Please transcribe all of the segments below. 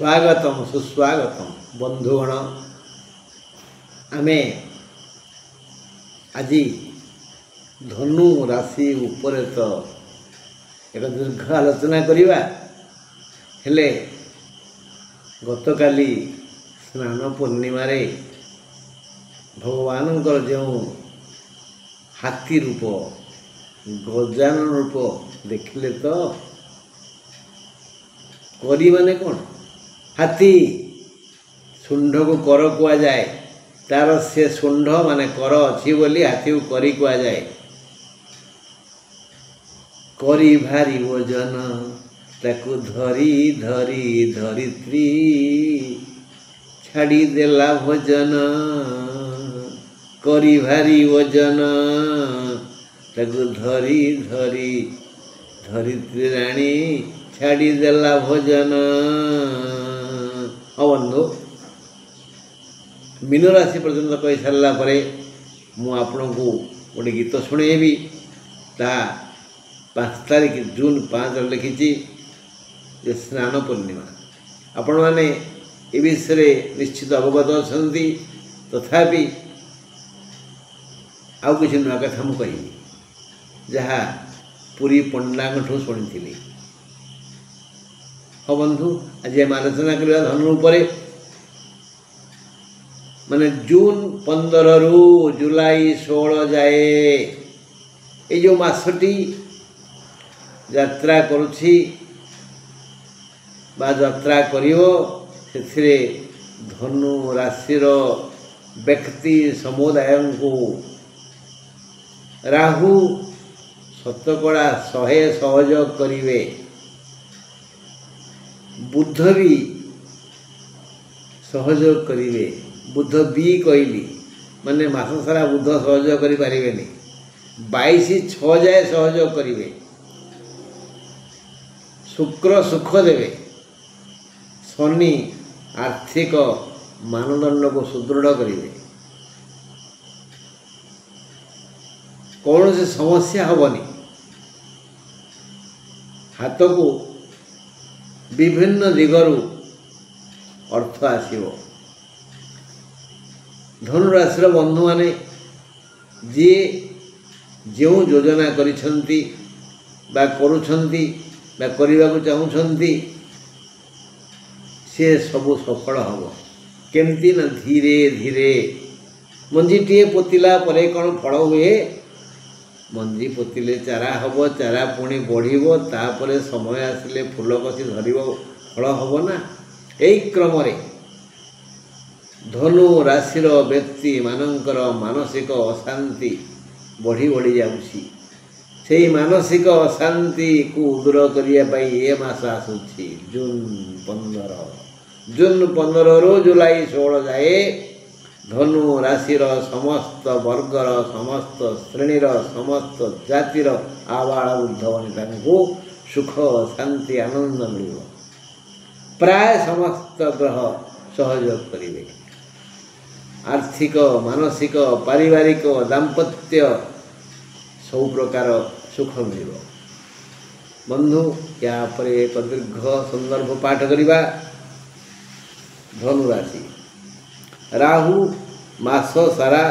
स्वागतम सुस्वागतम बंधुगण आमे आज धनु राशि उपरे तो एक दीर्घ आलोचना करिबा हेले गतकाली स्नान पूर्णिमा रे भगवान जो हाथी रूप गजानन रूप देखिले तो करी माने कौन हाथी शुंड को कर कुआ जाए तार से शुंड माने कर अच्छी बोली हाथी को करी कुआ जाए करी भारी वजन ताकू धरी धरी धरित्री छाड़ी देला भजन करी भारी वजन ताकू धरी धरी धरित्री राणी छाड़ी देला भजन। बंधु मीन राशि पर्यंत कही सारा पर मुझे गोटे गीत शुणेबी ता 5 तारीख जून 5 लिखी स्नान पूर्णिमा आपण मैंने ये विषय निश्चित अवगत अच्छा तथापि आउ किसी नुआ कथा मुझे कहि जहाँ पूरी पंडा शुणी। हाँ बंधु आज आम आलोचना करवा धनु उपरे माने जून 15 रु जुलाई 16 जाए ये जो मासटी यात्रा करुछि बा यात्रा करिवो से धनु राशि व्यक्ति समुदाय को राहु शतकड़ा 100 सहयोग करिवे बुध भी सहयोग करिवे बुध भी कहली माने मास सारा बुध सहयोग करि पारिबेनी 22-6 जाए सहयोग करिवे शुक्र सुख देवे शनि आर्थिक मानदंड को सुदृढ़ करिवे कौन से समस्या हबनी हाथ को विभिन्न दिगरु अर्थ आसीबो। धनुराशि बंधु माने जी जो योजना करिछंती बा करुछंती बा करबा को चाहुछंती से सब सफल हबो केमती ना धीरे धीरे मंजीटीए पोतिला परे कौन फल हुए मंजी पोतिले चारा हब चारा पुणी बढ़िबो तापरे समय आसिले फूल कसी धरिबो फल हब ना। एई क्रम रे धनु राशि व्यक्ति मानकर मानसिक अशांति बढ़ी बढ़ी जाउछि से मानसिक अशांति को दूर करिया पई ए मास आसुछि जून 15 रु जुलाई 16 जाए धनु राशि समस्त वर्गर समस्त श्रेणीर समस्त जातिर आबाल वृद्ध वनिता को सुख शांति आनंद मिल प्राय समस्त ग्रह सहयोग करेंगे आर्थिक मानसिक पारिवारिक दाम्पत्य सब प्रकार सुख मिल। बंधु या पर एक दीर्घ संदर्भ पाठ करवा धनुराशि राहु मास सारा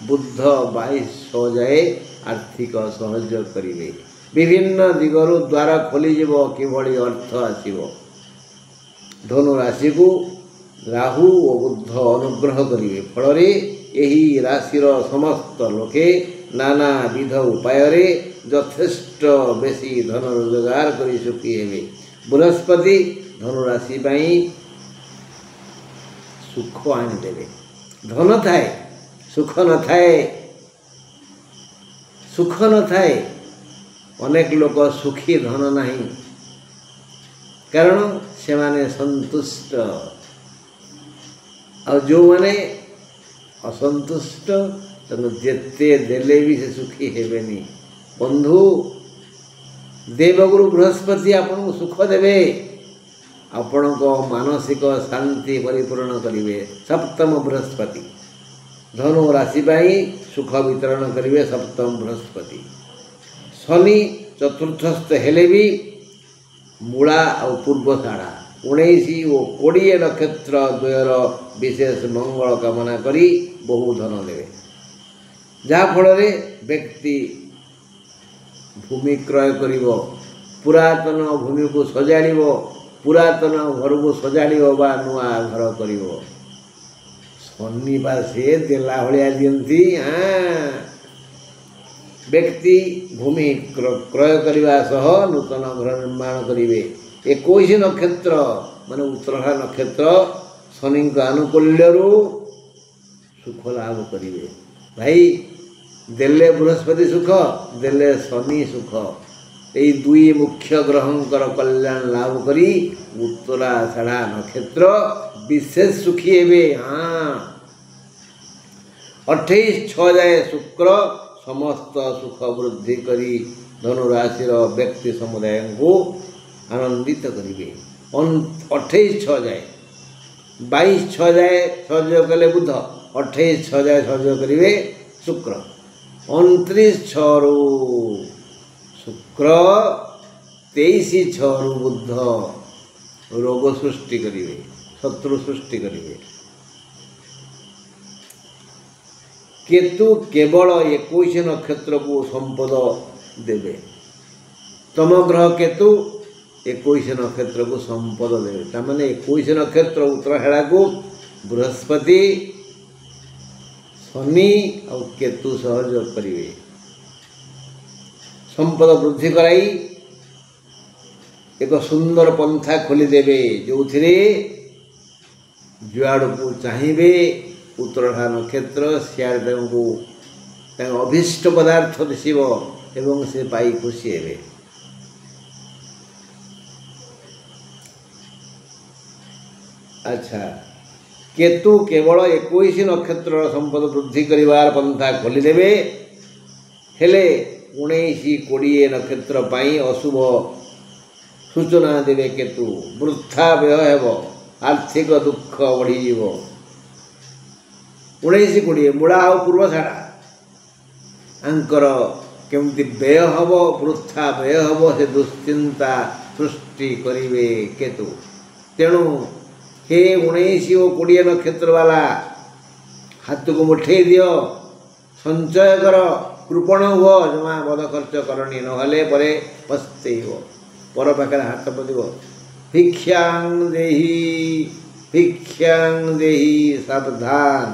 बुध 22 जाए आर्थिक सहयोग करेंगे विभिन्न दिगरु द्वार खोलीजिव किभली अर्थ आसीबो धनु राशि को राहु और बुध अनुग्रह करेंगे फल यही राशि समस्त लोके नाना विध उपाय यथेष्ट बेसी धन रोजगार कर सुखी हेबे। बृहस्पति धनु राशि सुख आनीदेवे धन थाए सुख न थाए सुख न थाए अनेक लोग सुखी धन नहीं कारण से माने संतुष्ट और जो माने असंतुष्ट जेते देले भी से सुखी हेबेनी। बंधु देवगुरु बृहस्पति आपन को सुख देवे आपण को मानसिक शांति परिपूर्ण करिवे। सप्तम बृहस्पति धनु राशि सुख वितरण करिवे सप्तम बृहस्पति। शनि चतुर्थस्थ हेले भी मूला और पूर्व साढ़ा 19 ଓ 20 ନକ୍ଷତ୍ର ଦ୍ୱୟର ବିଶେଷ ମଙ୍ଗଳ କାମନା କରି ବହୁ ଧନ ଦେବେ। ଯାହାଫଳରେ ବ୍ୟକ୍ତି ଭୂମି କ୍ରୟ କରିବ, ପୁରାତନ ଭୂମିକୁ ସଜାଡ଼ିବ, ପୁରାତନ ଘରକୁ ସଜାଡ଼ିବ ବା ନୂଆ ଘର କରିବ। ଶନି ବା ସେ ଦେଲା ଭଳିଆ ଦିଅନ୍ତି। ବ୍ୟକ୍ତି ଭୂମି କ୍ରୟ କରିବା ସହ ନୂତନ ଘର ନିର୍ମାଣ କରିବେ। 21 ନକ୍ଷତ୍ର ମାନେ ଉତ୍ତରାଷାଢ଼ ନକ୍ଷତ୍ର ଶନିଙ୍କ ଆନୁକୂଲ୍ୟରୁ ସୁଖ ଲାଭ କରିବେ। ଭାଇ ଦେଲେ ବୃହସ୍ପତି ସୁଖ, ଦେଲେ ଶନି ସୁଖ। এই দুই মুখ্য গ্রহঙ্কর কল্যাণ লাভ করি উত্তরাষাঢ়া নক্ষত্র বিশেষ সুখী হেবে। 28 যায় শুক্র সমস্ত সুখ বৃদ্ধি করি ধনুরাশির ব্যক্তি সমুদায়ଙ୍କୁ ଆନନ୍ଦିତ କରିବେ। 28 যায় 22 যায় ସହଯୋଗ କଲେ ବୁଧ, 28 যায় ସହଯୋଗ କରିବେ ଶୁକ୍ର। 29 ଶୁକ୍ର, 23 ବୁଧ ରୋଗ ସୃଷ୍ଟି କରିବେ, ଶତ୍ରୁ ସୃଷ୍ଟି କରିବେ। କେତୁ କେବଳ 21 ନକ୍ଷତ୍ରକୁ ସମ୍ପଦ ଦେବେ। ତମ ଗ୍ରହ କେତୁ 21 ନକ୍ଷତ୍ରକୁ ସମ୍ପଦ ଦେବେ। ତାମାନେ 21 ନକ୍ଷତ୍ର ଉତ୍ତରାଷାଢ଼ାକୁ ବୃହସ୍ପତି, ଶନି ଆଉ କେତୁ ସହଯୋଗ କରିବେ। ସମ୍ପଦ ବୃଦ୍ଧି କରାଇ ଏକ ସୁନ୍ଦର ପନ୍ଥା ଖୋଲିଦେବେ, ଯେଉଁଥିରେ ଯୁଆଡ଼କୁ ଚାହିଁବେ ଉତ୍ତରାଷାଢ଼ା ନକ୍ଷତ୍ର ସିଆଡ଼େ ତାଙ୍କୁ ତାଙ୍କ ଅଭୀଷ୍ଟ ପଦାର୍ଥ ଦିଶିବ ଏବଂ ସେ ପାଇ ଖୁସି ହେବେ। ଆଚ୍ଛା, କେତୁ କେବଳ 21 ନକ୍ଷତ୍ରର ସମ୍ପଦ ବୃଦ୍ଧି କରିବାର ପନ୍ଥା ଖୋଲିଦେବେ, ହେଲେ 19, 20 ନକ୍ଷତ୍ର ପାଇଁ ଅଶୁଭ ସୂଚନା ଦେବେ। କେତୁ ବୃଥା ବ୍ୟୟ ହେବ, ଆର୍ଥିକ ଦୁଃଖ ବଢ଼ିଯିବ। 19, 20 ମୂଳା ଆଉ ପୂର୍ବଷାଢ଼ା ଆଙ୍କର କେମିତି ବ୍ୟୟ ହେବ, ବୃଥା ବ୍ୟୟ ହେବ, ସେ ଦୁଶ୍ଚିନ୍ତା ସୃଷ୍ଟି କରିବେ କେତୁ। ତେଣୁ ହେ 19 ଓ 20 ନକ୍ଷତ୍ର ବାଲା ହାତକୁ ମୁଠେଇ ଦିଅ, ସଞ୍ଚୟ କର, କୃପଣ ହୁଅ, ଜମା ବଦ ଖର୍ଚ୍ଚ କରନି, ନହେଲେ ପରେ ପସ୍ତେଇବ। ପର ପାଖରେ ହାତ ପଦିବ। ଭିକ୍ଷାଂ ଦେହି ସାବଧାନ।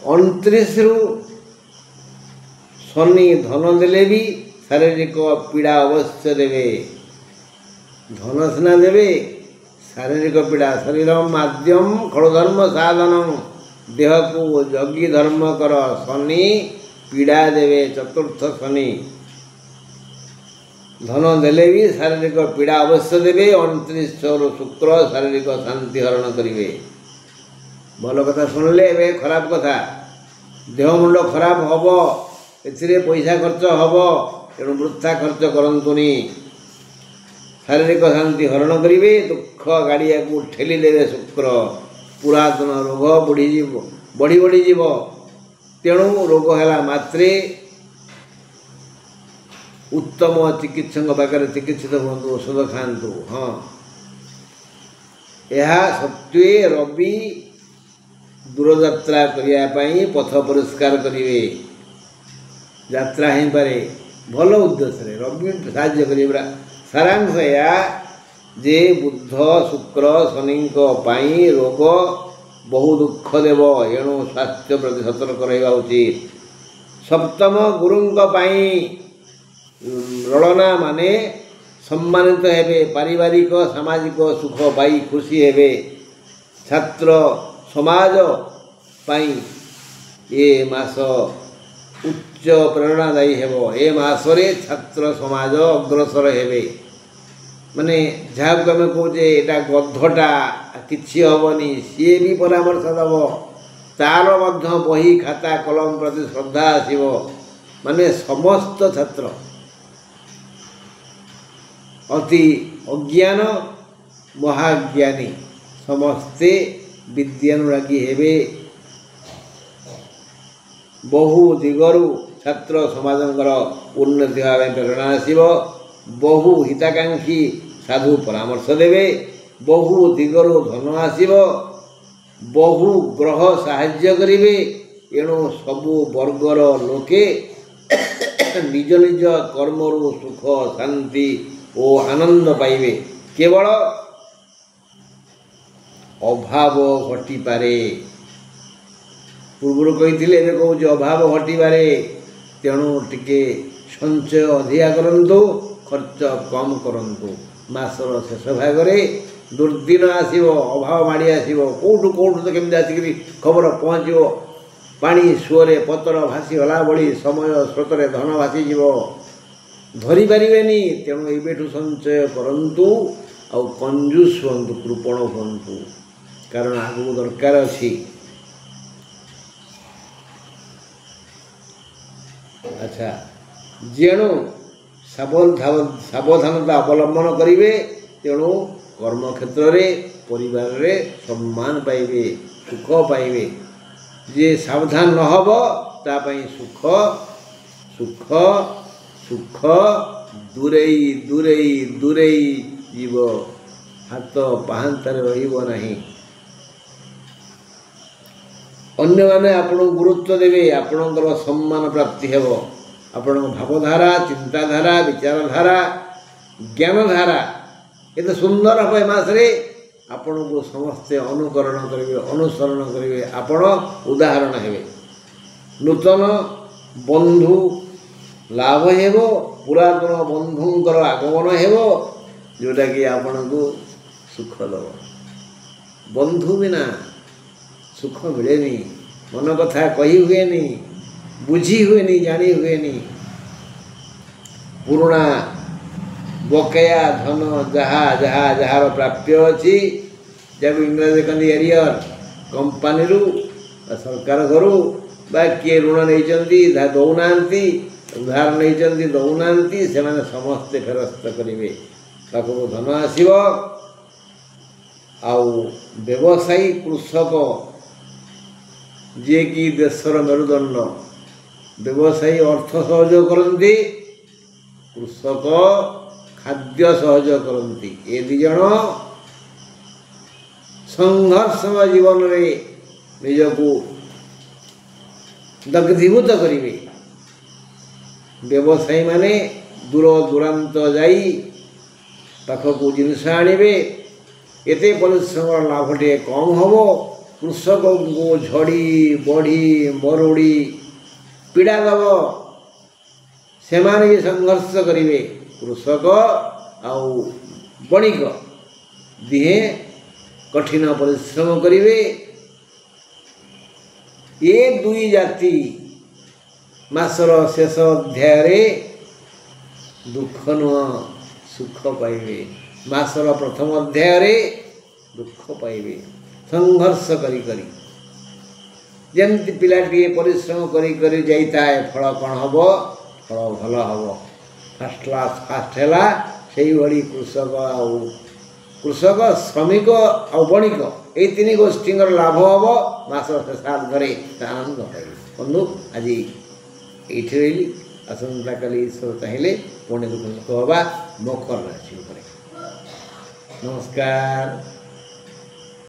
29ରୁ ଶନି ଧନ ଦେଲେ ବି ଶାରୀରିକ ପୀଡ଼ା ଅବଶ୍ୟ ଦେବେ। ଧନ ସିନା ଦେବେ, ଶାରୀରିକ ପୀଡ଼ା। ଶରୀର ମାଧ୍ୟମ ଖଳଧର୍ମ ସାଧନଂ, ଦେହକୁ ଜଗି ଧର୍ମ କର। ଶନି ପୀଡ଼ା ଦେବେ, ଚତୁର୍ଥ ଶନି। ଧନ ଦେଲେ ବି ଶାରୀରିକ ପୀଡ଼ା ଅବଶ୍ୟ ଦେବେ। 29ରୁ ଶୁକ୍ର ଶାରୀରିକ ଶାନ୍ତି ହରଣ କରିବେ। ଭଲ କଥା ଶୁଣିଲେ। ଏବେ ଖରାପ କଥା, ଦେହ ମୁଣ୍ଡ ଖରାପ ହେବ, ଏଥିରେ ପଇସା ଖର୍ଚ୍ଚ ହେବ, ତେଣୁ ବୃଥା ଖର୍ଚ୍ଚ କରନ୍ତୁନି। ଶାରୀରିକ ଶାନ୍ତି ହରଣ କରିବେ, ଦୁଃଖ ଗାଡ଼ିଆକୁ ଠେଲି ଦେବେ ଶୁକ୍ର। ପୁରାତନ ରୋଗ ବଢ଼ିଯିବ। ତେଣୁ ରୋଗ ହେଲା ମାତ୍ରେ ଉତ୍ତମ ଚିକିତ୍ସକଙ୍କ ପାଖରେ ଚିକିତ୍ସିତ ହୁଅନ୍ତୁ, ଔଷଧ ଖାଆନ୍ତୁ। ଏହା ସତ୍ତ୍ୱେ ରବି ଦୂରଯାତ୍ରା କରିବା ପାଇଁ ପଥ ପରିଷ୍କାର କରିବେ। ଯାତ୍ରା ହେଇପାରେ ଭଲ ଉଦ୍ଦେଶ୍ୟରେ, ରବି ସାହାଯ୍ୟ କରିବେ। ସାରାଂଶ ଏହା ଯେ ବୁଧ ଶୁକ୍ର ଶନିଙ୍କ ପାଇଁ ରୋଗ ବହୁ ଦୁଃଖ ଦେବ, ଏଣୁ ସ୍ୱାସ୍ଥ୍ୟ ପ୍ରତି ସତର୍କ ରହିବା ଉଚିତ। ସପ୍ତମ ଗୁରୁଙ୍କ ପାଇଁ ଲଳନା ମାନେ ସମ୍ମାନିତ ହେବେ, ପାରିବାରିକ ସାମାଜିକ ସୁଖ ପାଇ ଖୁସି ହେବେ। ଛାତ୍ର ସମାଜ ପାଇଁ ଏ ମାସ ଉଚ୍ଚ ପ୍ରେରଣାଦାୟୀ ହେବ। ଏ ମାସରେ ଛାତ୍ର ସମାଜ ଅଗ୍ରସର ହେବେ। ମାନେ ଯାହାକୁ ଆମେ କହୁଛେ ଏଇଟା ଗଧଟା କିଛି ହେବନି, ସିଏ ବି ପରାମର୍ଶ ଦେବ। ତା'ର ମଧ୍ୟ ବହି ଖାତା କଲମ ପ୍ରତି ଶ୍ରଦ୍ଧା ଆସିବ। ମାନେ ସମସ୍ତ ଛାତ୍ର ଅତି ଅଜ୍ଞାନ ମହାଜ୍ଞାନୀ ସମସ୍ତେ ବିଦ୍ୟାନୁରାଗୀ ହେବେ। ବହୁ ଦିଗରୁ ଛାତ୍ର ସମାଜଙ୍କର ଉନ୍ନତି ହେବା ପାଇଁ ପ୍ରେରଣା ଆସିବ। बहु हिताकांक्षी साधु परामर्श देवे बहु दिगरु धन आसिब बहु ग्रह साहाय्य करिवे एणु सबु वर्गर लोके निज निज कर्मरु सुख शांति और आनंद पाइबे केवल अभाव घटी पारे पूर्व कही कहूँ अभाव घटी पारे तेणु टिके संचय अधिका करंतु खर्च कम करंतु मासर शेष भागरे दुर्दिन आसिबो अभाव माड़ी आसिबो कोठु कोठु तो केमती आसिकरी खबर पहुँचो पानी सुअरे पतर भासी गला बड़ी समय स्रोतरे धन भासीज धरी पारिबेनी तेणु एबेठु संचय करंतु आ कंजूस हुंतु कृपण हुंतु कारण आगु दरकार अछि। अच्छा जेणु सावधानता अवलंबन करिवे तेणु कर्म क्षेत्र में परिवार रे सम्मान पाइबे सुख पाइबे जे सावधान न हब तापई सुख सुख सुख दूरेई दूरेई दूरेई जीव हाथ पाहांतारे रहिबो नाही। अन्य माने आपण गुरुत्व देवे आपणकर सम्मान प्राप्ति हेब आपण भावधारा चिंताधारा विचारधारा ज्ञानधारा ये सुंदर हे मासरे आपण को समस्ते अनुकरण करेंगे अनुसरण करेंगे आपण उदाहरण हेबे नूतन बंधु लाभ हेबो पुरातन बंधुंकर आगमन हेबो जोटा कि आपण को सुख दब बंधु बिना सुख मिलेनी मन कथा कही हुएनी बुझी हुएनी जानी हुएनी पुराना बकेया धन जहाँ जहाँ जार प्राप्य अच्छी जब इंग्रजी कहते एरियर कंपानी सरकार घर किए ऋण नहीं दौना उधार नहीं दौना से समस्ते फेरस्त करेंगे पाखक धन आसव व्यवसायी कृषक जे कि देशर मेरुदंड व्यवसायी अर्थ सहयोग करती कृषक खाद्य सहयोग करती ए दिजन संघर्षमय जीवन रे निजको दग्धीभूत करेंगे व्यवसायी माने दूर दूरांत जाई पाखक जिनस आनिबे एते परिश्रम लाभटे कम हम कृषक को झड़ी बढ़ी मरुड़ी पीड़ा दब से माने संघर्ष करेंगे कृषक आउ बणिक दिहे कठिन परिश्रम करेंगे ये दुई जाति मासर शेष अध्याय दुख नुह सुख पाइबे मासर प्रथम अध्याय दुख पाइबे संघर्ष करी करी जमती पिलाटी परिश्रम करी करी जाता है फल कौन हम फल भल हम फास्ट क्लास फास्ट है से भाई कृषक श्रमिक आ बणिक ये तीन गोष्ठी लाभ हम मास शेषार्ध घरे आनंद पाइबे। बंधु आज ये रही आसंता काली ईश्वर चाहिए पुणी दुख हवा मकर राशि। नमस्कार।